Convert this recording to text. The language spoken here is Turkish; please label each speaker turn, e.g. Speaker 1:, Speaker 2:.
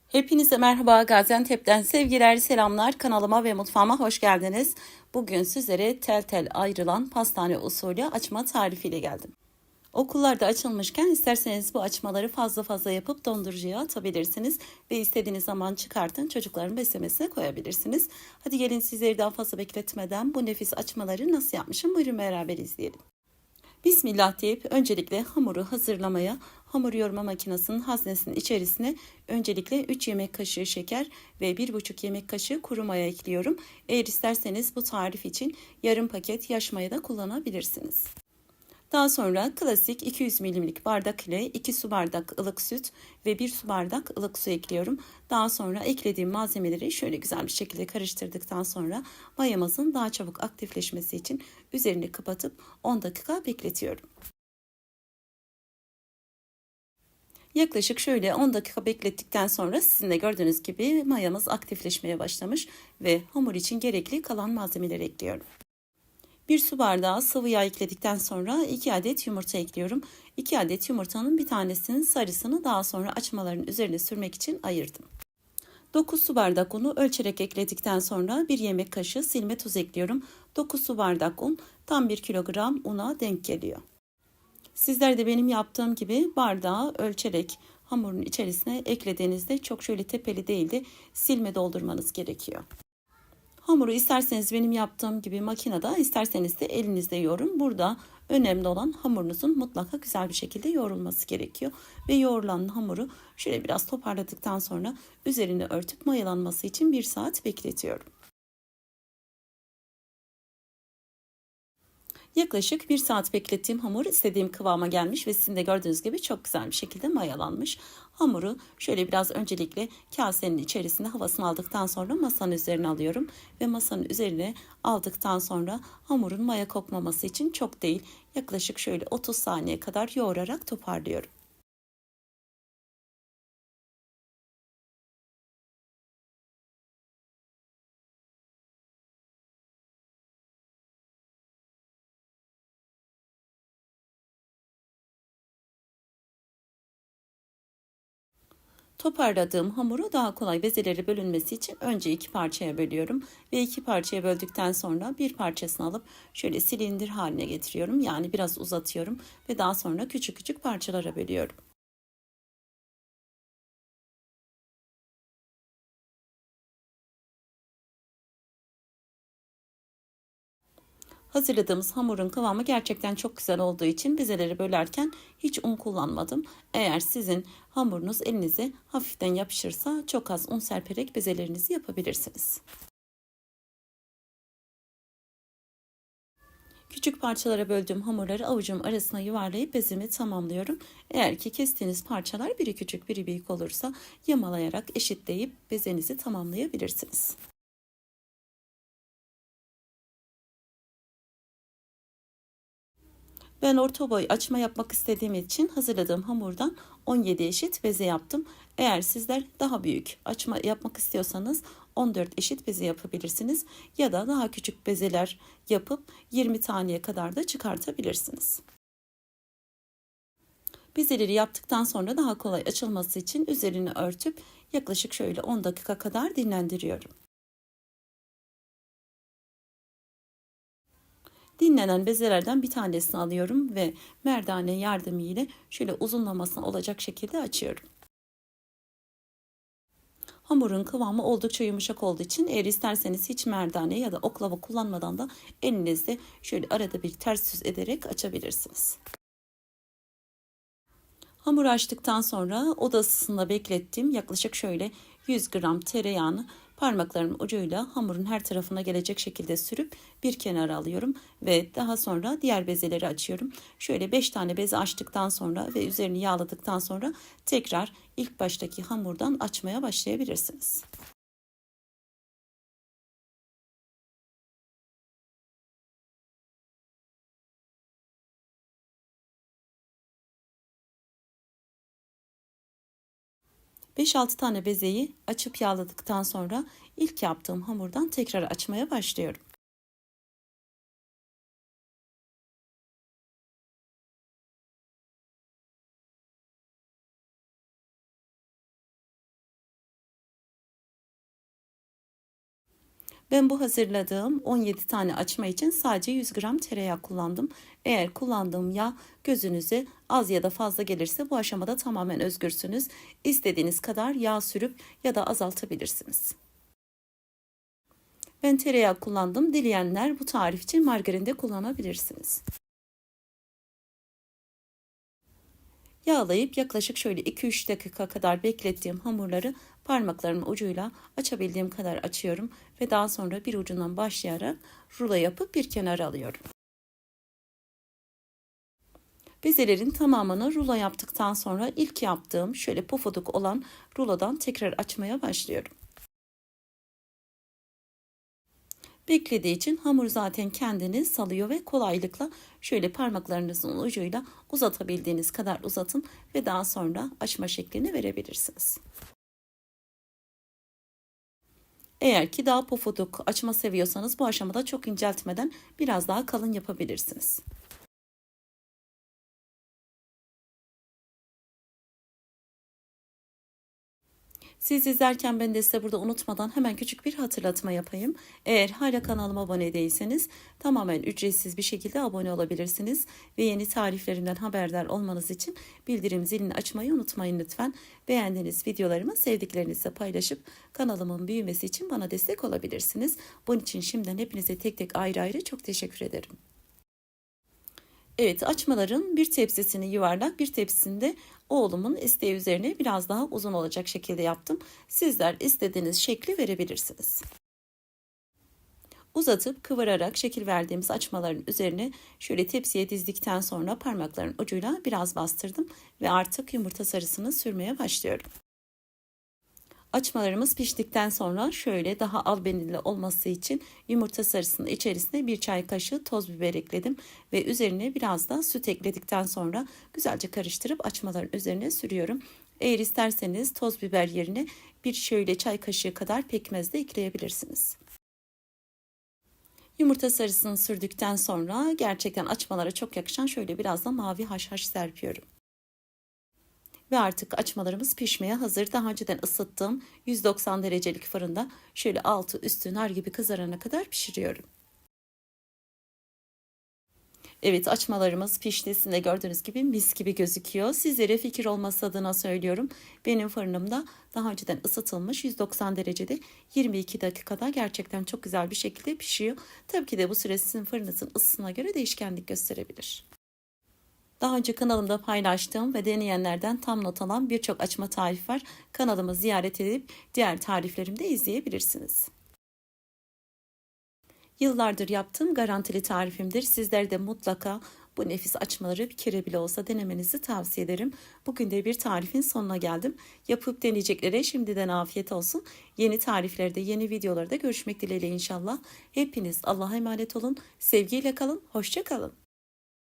Speaker 1: Hepinize merhaba, Gaziantep'ten sevgiler, selamlar. Kanalıma ve mutfağıma hoş geldiniz. Bugün sizlere tel tel ayrılan pastane usulü açma tarifiyle geldim. Okullarda açılmışken isterseniz bu açmaları fazla fazla yapıp dondurucuya atabilirsiniz ve istediğiniz zaman çıkartın, çocukların beslemesine koyabilirsiniz. Hadi gelin sizleri daha fazla bekletmeden bu nefis açmaları nasıl yapmışım, buyurun beraber izleyelim. Bismillah deyip öncelikle hamuru hazırlamaya, hamur yoğurma makinesinin haznesinin içerisine öncelikle 3 yemek kaşığı şeker ve 1,5 yemek kaşığı kuru maya ekliyorum. Eğer isterseniz bu tarif için yarım paket yaş maya da kullanabilirsiniz. Daha sonra klasik 200 milimlik bardak ile 2 su bardak ılık süt ve 1 su bardak ılık su ekliyorum. Daha sonra eklediğim malzemeleri şöyle güzel bir şekilde karıştırdıktan sonra mayamızın daha çabuk aktifleşmesi için üzerini kapatıp 10 dakika bekletiyorum. Yaklaşık şöyle 10 dakika beklettikten sonra sizin de gördüğünüz gibi mayamız aktifleşmeye başlamış ve hamur için gerekli kalan malzemeleri ekliyorum. 1 su bardağı sıvı yağ ekledikten sonra 2 adet yumurta ekliyorum. 2 adet yumurtanın bir tanesinin sarısını daha sonra açmaların üzerine sürmek için ayırdım. 9 su bardak unu ölçerek ekledikten sonra 1 yemek kaşığı silme tuz ekliyorum. 9 su bardak un tam 1 kilogram una denk geliyor. Sizler de benim yaptığım gibi bardağı ölçerek hamurun içerisine eklediğinizde çok şöyle tepeli değil de silme doldurmanız gerekiyor. Hamuru isterseniz benim yaptığım gibi makinede, isterseniz de elinizde yoğurun. Burada önemli olan hamurunuzun mutlaka güzel bir şekilde yoğrulması gerekiyor. Ve yoğrulan hamuru şöyle biraz toparladıktan sonra üzerini örtüp mayalanması için 1 saat bekletiyorum. Yaklaşık 1 saat beklettiğim hamur istediğim kıvama gelmiş ve sizin de gördüğünüz gibi çok güzel bir şekilde mayalanmış. Hamuru şöyle biraz öncelikle kasenin içerisinde havasını aldıktan sonra masanın üzerine alıyorum. Ve masanın üzerine aldıktan sonra hamurun maya kokmaması için çok değil, yaklaşık şöyle 30 saniye kadar yoğurarak toparlıyorum. Toparladığım hamuru daha kolay bezeleri bölünmesi için önce 2 parçaya bölüyorum ve 2 parçaya böldükten sonra bir parçasını alıp şöyle silindir haline getiriyorum. Yani biraz uzatıyorum ve daha sonra küçük küçük parçalara bölüyorum. Hazırladığımız hamurun kıvamı gerçekten çok güzel olduğu için bezeleri bölerken hiç un kullanmadım. Eğer sizin hamurunuz elinize hafiften yapışırsa çok az un serperek bezelerinizi yapabilirsiniz. Küçük parçalara böldüğüm hamurları avucum arasına yuvarlayıp bezimi tamamlıyorum. Eğer ki kestiğiniz parçalar biri küçük biri büyük olursa yamalayarak eşitleyip bezenizi tamamlayabilirsiniz. Ben orta boy açma yapmak istediğim için hazırladığım hamurdan 17 eşit beze yaptım. Eğer sizler daha büyük açma yapmak istiyorsanız 14 eşit beze yapabilirsiniz ya da daha küçük bezeler yapıp 20 taneye kadar da çıkartabilirsiniz. Bezeleri yaptıktan sonra daha kolay açılması için üzerini örtüp yaklaşık şöyle 10 dakika kadar dinlendiriyorum. Dinlenen bezelerden bir tanesini alıyorum ve merdane yardımıyla şöyle uzunlamasına olacak şekilde açıyorum. Hamurun kıvamı oldukça yumuşak olduğu için eğer isterseniz hiç merdane ya da oklava kullanmadan da elinizde şöyle arada bir ters yüz ederek açabilirsiniz. Hamuru açtıktan sonra oda ısısında beklettiğim yaklaşık şöyle 100 gram tereyağını parmaklarımın ucuyla hamurun her tarafına gelecek şekilde sürüp bir kenara alıyorum ve daha sonra diğer bezeleri açıyorum. Şöyle 5 tane beze açtıktan sonra ve üzerini yağladıktan sonra tekrar ilk baştaki hamurdan açmaya başlayabilirsiniz. 5-6 tane bezeyi açıp yağladıktan sonra ilk yaptığım hamurdan tekrar açmaya başlıyorum. Ben bu hazırladığım 17 tane açma için sadece 100 gram tereyağı kullandım. Eğer kullandığım yağ gözünüze az ya da fazla gelirse bu aşamada tamamen özgürsünüz. İstediğiniz kadar yağ sürüp ya da azaltabilirsiniz. Ben tereyağı kullandım. Dileyenler bu tarif için margarin de kullanabilirsiniz. Yağlayıp yaklaşık şöyle 2-3 dakika kadar beklettiğim hamurları parmaklarımın ucuyla açabildiğim kadar açıyorum ve daha sonra bir ucundan başlayarak rulo yapıp bir kenara alıyorum. Bezelerin tamamını rulo yaptıktan sonra ilk yaptığım şöyle pofuduk olan rulodan tekrar açmaya başlıyorum. Beklediği için hamur zaten kendini salıyor ve kolaylıkla şöyle parmaklarınızın ucuyla uzatabildiğiniz kadar uzatın ve daha sonra açma şeklini verebilirsiniz. Eğer ki daha pofuduk açma seviyorsanız bu aşamada çok inceltmeden biraz daha kalın yapabilirsiniz. Siz izlerken ben de size burada unutmadan hemen küçük bir hatırlatma yapayım. Eğer hala kanalıma abone değilseniz tamamen ücretsiz bir şekilde abone olabilirsiniz. Ve yeni tariflerimden haberdar olmanız için bildirim zilini açmayı unutmayın lütfen. Beğendiğiniz videolarımı sevdiklerinizle paylaşıp kanalımın büyümesi için bana destek olabilirsiniz. Bunun için şimdiden hepinize tek tek ayrı ayrı çok teşekkür ederim. Evet, açmaların bir tepsisini yuvarlak, bir tepsisinde oğlumun isteği üzerine biraz daha uzun olacak şekilde yaptım. Sizler istediğiniz şekli verebilirsiniz. Uzatıp kıvırarak şekil verdiğimiz açmaların üzerine şöyle tepsiye dizdikten sonra parmakların ucuyla biraz bastırdım ve artık yumurta sarısını sürmeye başlıyorum. Açmalarımız piştikten sonra şöyle daha albenili olması için yumurta sarısının içerisine bir çay kaşığı toz biber ekledim ve üzerine biraz da süt ekledikten sonra güzelce karıştırıp açmaların üzerine sürüyorum. Eğer isterseniz toz biber yerine bir şöyle çay kaşığı kadar pekmez de ekleyebilirsiniz. Yumurta sarısını sürdükten sonra gerçekten açmalara çok yakışan şöyle biraz da mavi haşhaş serpiyorum. Ve artık açmalarımız pişmeye hazır. Daha önceden ısıttığım 190 derecelik fırında şöyle altı üstü nar gibi kızarana kadar pişiriyorum. Evet, açmalarımız pişti. Sizin de gördüğünüz gibi mis gibi gözüküyor. Sizlere fikir olması adına söylüyorum. Benim fırınımda daha önceden ısıtılmış 190 derecede 22 dakikada gerçekten çok güzel bir şekilde pişiyor. Tabii ki de bu süre sizin fırınınızın ısısına göre değişkenlik gösterebilir. Daha önce kanalımda paylaştığım ve deneyenlerden tam not alan birçok açma tarif var. Kanalımı ziyaret edip diğer tariflerimi de izleyebilirsiniz. Yıllardır yaptığım garantili tarifimdir. Sizler de mutlaka bu nefis açmaları bir kere bile olsa denemenizi tavsiye ederim. Bugün de bir tarifin sonuna geldim. Yapıp deneyeceklere şimdiden afiyet olsun. Yeni tariflerde, yeni videolarda görüşmek dileğiyle inşallah. Hepiniz Allah'a emanet olun. Sevgiyle kalın. Hoşça kalın.